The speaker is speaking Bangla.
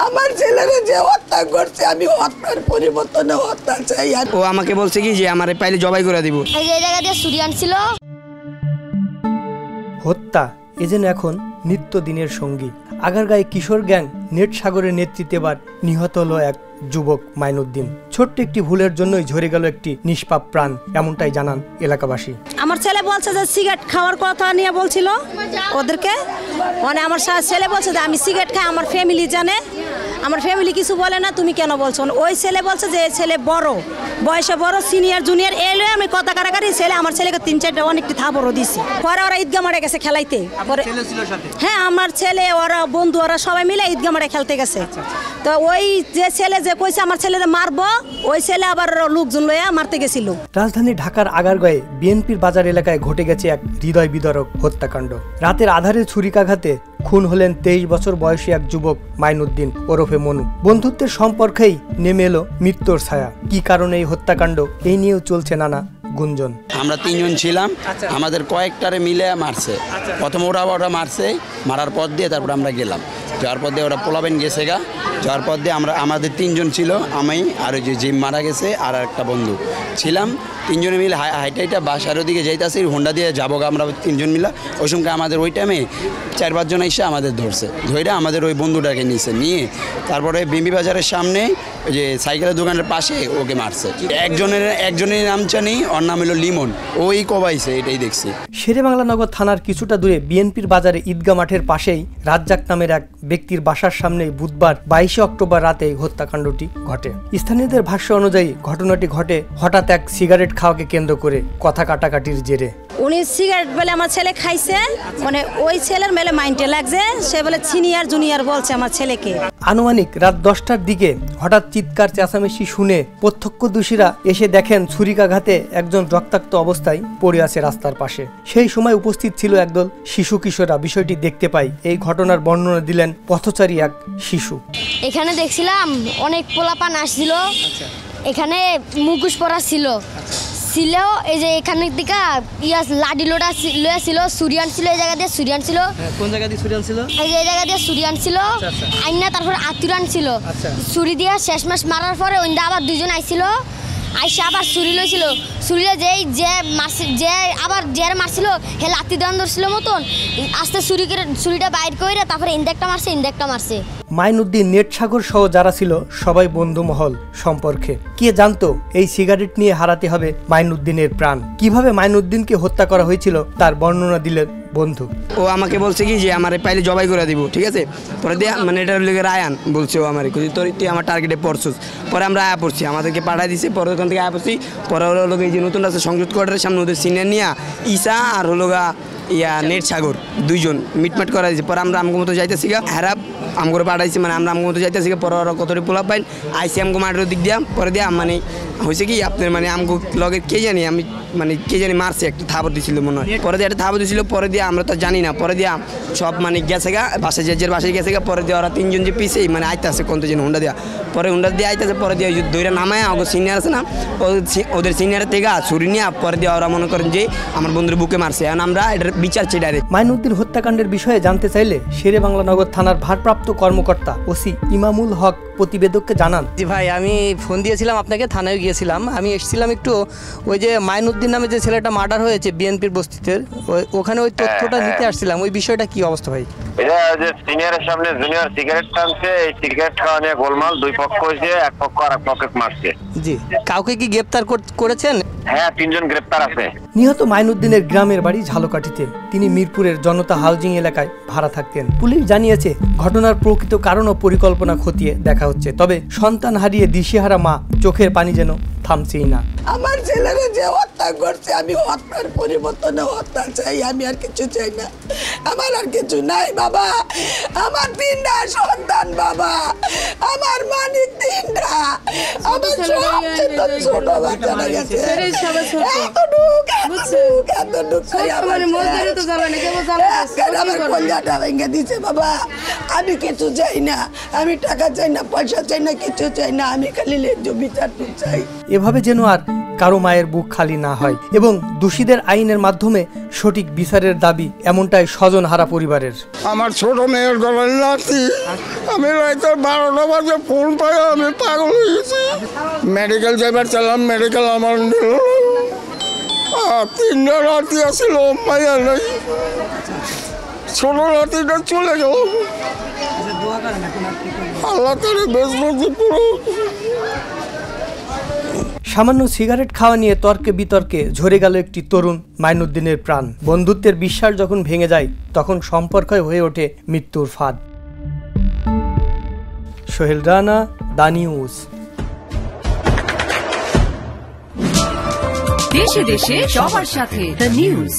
আমার ছেলেরে যে হত্যা করছে আমি হত্যার পরিবর্তনে হত্যা চাই। ও আমাকে বলছে কি যে আমারে পাইলে জবাই করে দিব। এই যে জায়গা দিয়ে ছুরি আনছিল। হত্যা এ যেন এখন নিত্যদিনের সঙ্গী। আগারগাঁয়ে কিশোর গ্যাং নেট সাগরের নেতৃত্বে এবার নিহত হলো এক যুবক মাইনুদ্দিন। ছোট্ট একটি ভুলের জন্যই ঝরে গেল একটি নিষ্পাপ প্রাণ, এমনটাই জানান এলাকাবাসী। আমার ছেলে বলছে যে সিগারেট খাওয়ার কথা নিয়ে বলছিল ওদেরকে, মানে আমার ছেলে বলছে যে আমি সিগারেট খাই, আমার ফ্যামিলি জানে, আমার ফ্যামিলি কিছু বলে না, তুমি কেন বলছো? ওই ছেলে বলছে যে ছেলে বড় বয়সে বড়, সিনিয়র জুনিয়র এলো, আমি কথা কাটাকাটি ছেলে আমার ছেলেকে 3-4টা অনেকটি থাবরও দিছি। পরে ওরা ঈদগাহ মাঠে গেছে খেলাইতে। হ্যাঁ, আমার ছেলে ওরা বন্ধু ওরা সবাই মিলে ঈদগাহ মাঠে খেলতে গেছে। তো ওই যে ছেলে যে কইছে আমার ছেলেরে মারবো, ওই ছেলে আবার লোকজন লইয়া মারতে গেছিল। রাজধানী ঢাকার আগারগাঁয়ে বিএনপির বাজার এলাকায় ঘটে গেছে এক হৃদয় বিদারক হত্যাকাণ্ড। রাতের আধারে ছুরিকাঘাতে খুন হলেন 23 বছর বয়সী এক যুবক মাইনুদ্দিন ওরফে মনু। বন্ধুত্বের সম্পর্কেই নেমে এলো মৃত্যুর ছায়া। কি কারণে এই হত্যাকাণ্ড, এই নিয়েও চলছে নানা গুঞ্জন। আমরা 3 জন ছিলাম, আমাদের কয়েকটারে মিলে মারছে। প্রথম ওরা মারছে, মারার পর দিয়ে তারপর আমরা গেলাম, যাওয়ার পর দিয়ে ওরা পোলাবেন গেছে গা, যাওয়ার পর দিয়ে আমাদের 3 জন ছিল, আমি আর ওই যে জিম মারা গেছে আর একটা বন্ধু ছিলাম। 3 জনে মিলে হাইটাইটা বাসার ওদিকে যাইতেছি, হোন্ডা দিয়ে যাবো গা আমরা 3 জন মিলে। ওই সময় আমাদের ওই টাইমে 4-5 জন এসে আমাদের ধরছে, ধরে আমাদের ওই বন্ধুটাকে নিয়ে তারপরে বিম্বি বাজারের সামনে ওই যে সাইকেলের দোকানের পাশে ওকে মারছে। একজনের নাম জানি, ওর নাম হলো লিমন, ওই কবাইছে, এটাই দেখছি। শেরেবাংলা নগর থানার কিছুটা দূরে বিএনপির বাজারে ঈদগাহ মাঠের পাশেই রাজ্জাক নামের এক ব্যক্তির বাসার সামনে বুধবার 22 অক্টোবর রাতে হত্যাকাণ্ডটি ঘটে। স্থানীয়দের ভাষ্য অনুযায়ী ঘটনাটি ঘটে হঠাৎ এক সিগারেট খাওয়াকে কেন্দ্র করে কথা কাটাকাটির জেরে। উনি সিগারেট বলে আমার ছেলে খাইছে, মানে ওই ছেলের মেলে মাইন্ডে লাগছে, সে বলে সিনিয়র জুনিয়র বলছে আমার ছেলেকে। আনুমানিক রাত 10টার দিকে হঠাৎ চিৎকার চেঁচামেচি শুনে প্রত্যক্ষদর্শীরা এসে দেখেন ছুরিকাঘাতে একজন রক্তাক্ত অবস্থায় পড়ে আছে রাস্তার পাশে। সেই সময় উপস্থিত ছিল একদল শিশু কিশোররা। বিষয়টি দেখতে পাই এই ঘটনার বর্ণনা দিলেন পথচারী এক শিশু। এখানে দেখছিলাম অনেক পোলাপান আসছিল, এখানে মুখোশ পরা ছিল, এই যে এখানের দিকে লাডি লোটা ছিল, সুরিয়ান ছিল, এই জায়গা দিয়ে সুরিয়ান ছিল। কোন জায়গা দিয়ে সুরিয়ান ছিল? এই যে জায়গা দিয়ে সুরিয়ান ছিল, আইনা তারপর আতুরান ছিল। ছুরি দিয়ে শেষ মাস মারার পরে ওইটা আবার 2 জন আইছিল, আইসা আবার ছুরি লইছিল, ছুরি যে আবার যার মারছিল হে লাতি দান ধরছিল মতন আস্তে ছুরিটা বাইর করে তারপরে ইনদেকটা মারছে। মাইনুদ্দিন নেট সাগর সহ যারা ছিল সবাই বন্ধু মহল সম্পর্কে। কে জানতো এই সিগারেট নিয়ে হারাতে হবে মাইনুদ্দিনের প্রাণ। কিভাবে মাইনুদ্দিনকে হত্যা করা হয়েছিল তার বর্ণনা দিলেন বন্ধু। ও আমাকে বলছে কি যে আমারে পাইলে জবাই করে দিব, ঠিক আছে? পরে দিয়ে মানে এটার লিগে রায়ান বলছে ও আমারে তুই আমার টার্গেটে পড়ছিস। পরে আমরা আয়া পড়ছি, আমাদেরকে পাঠাই দিছে, পরে ওখান থেকে আয়া পড়ছি। পরে হলো এই যে নতুন আছে সংযুক্ত কোয়ার্টারের সামনে ওদের সিনিয়র নিয়া ঈশা আর হলো নেট সাগর 2 জন মিটমাট করা দিয়েছে। পরে আমরা আমগো মতো যাইতেছি গা, হ্যাঁ আমগরে পাঠাইছি, মানে আমরা আমগো মতো যাইতেছি গা। পরে ওরা কতটি পোলা পাইন আইসি আমগো মাঠের দিক দিয়া। পরে দিয়া মানে হয়েছে কি আপনার মানে আমগো লগে কে জানি আমি মানে কে জানি মারছে, একটা থাবর দিছিল মনে হয়। পরে দিয়ে একটা থাবর দিছিল, পরে দিয়ে আমরা তো জানি না। পরে দিয়া সব মানে গেছে গা বাসায়, যে বাসায় গেছে গা। পরে দিয়ে ওরা 3 জন যে পিছিয়ে মানে আইতেছে কোনটা যেন হুন্ডা দেওয়া, পরে হুন্ডা দিয়ে আইতেছে। পরে দিয়ে দইরা নামায় ওদের সিনিয়র আছে না, ওদের সিনিয়রের থেকে ছুরি নিয়ে পরে দিয়ে ওরা মনে করেন যে আমার বন্ধুর বুকে মারছে। এখন আমরা এটার বিচার চাই ডাইরেক্ট। মাইনুদ্দিন হত্যাকাণ্ডের বিষয়ে জানতে চাইলে শেরেবাংলা নগর থানার ভারপ্রাপ্ত কর্মকর্তা ওসি ইমামুল হক প্রতিবেদককে জানান, জি ভাই, আমি ফোন দিয়েছিলাম আপনাকে, থানায় গিয়েছিলাম। আমি এসেছিলাম একটু ওই যে মাইনুদ্দিন নামে যে ছেলেটা মার্ডার হয়েছে বিএনপির বস্তিতে, ওখানে ওই তথ্যটা নিতে আসছিলাম। ওই বিষয়টা কি অবস্থা ভাই? এটা যে সিনিয়রের সামনে জুনিয়র সিগারেট টানছে, এই সিগারেট খাওয়া নিয়ে গোলমাল, 2 পক্ষ হয়েছে, এক পক্ষ আর এক পক্ষে মারছে। জি, কাউকে কি গ্রেপ্তার করেছেন? হ্যাঁ, 3 জন গ্রেপ্তার আছে। নিহত মাইনুদ্দিনের গ্রামের বাড়ি ঝালকাঠিতে। তিনি মিরপুরের জনতা হাউজিং এলাকায় ভাড়া থাকতেন। পুলিশ জানিয়েছে ঘটনার প্রকৃত কারণ ও পরিকল্পনা খতিয়ে দেখা হচ্ছে। তবে সন্তান হারিয়ে দিশেহারা মা চোখের পানি যেন থামছেই না। আমার ছেলেরে যে হত্যা করছে আমি হত্যার পরিবর্তনে হত্যা চাই, আমি আর কিছু চাই না। আমার আর কিছু নাই বাবা, আমার 3টা সন্তান বাবা, আমার মানিক 3টা, আমার সবচেয়ে ছোট বাচ্চাটা গেছে, এতটুকু কেন এতটুক খাই আমার কলিজাটা ভেঙে দিছে বাবা। আমি কিছু চাই না, আমি টাকা চাই না, পয়সা চাই না, কিছু চাই না, আমি খালি ন্যায্য বিচারটুকু চাই। এভাবে যেন আর কারো মায়ের বুক খালি না হয় এবং দোষীদের আইনের মাধ্যমে সঠিক বিচারের দাবি, এমনটাই স্বজন হারা পরিবারের। আমার ছোট মেয়ের গলায় নাতি, আমি রাতে 12টা বাজে ফোন পাই, আমি পাগল হয়ে গেছি। মেডিকেল যাইবার চাইলাম, মেডিকেল আমার নিল না। 3টা রাতি আসছিল, মাইয়া নাই, ছোট রাতিটা চলে গেল। আল্লাহ তারে বেশ বলছি পুরো। সামান্য সিগারেট খাওয়া নিয়ে তর্কে বিতর্কে ঝরে গেল একটি তরুণ মাইনুদ্দিনের প্রাণ। বন্ধুত্বের বিশ্বাস যখন ভেঙে যায় তখন সম্পর্কই হয়ে ওঠে মৃত্যুর ফাঁদ। Sohel Rana, the news. দেশে দেশে সবার সাথে, দ্য নিউজ।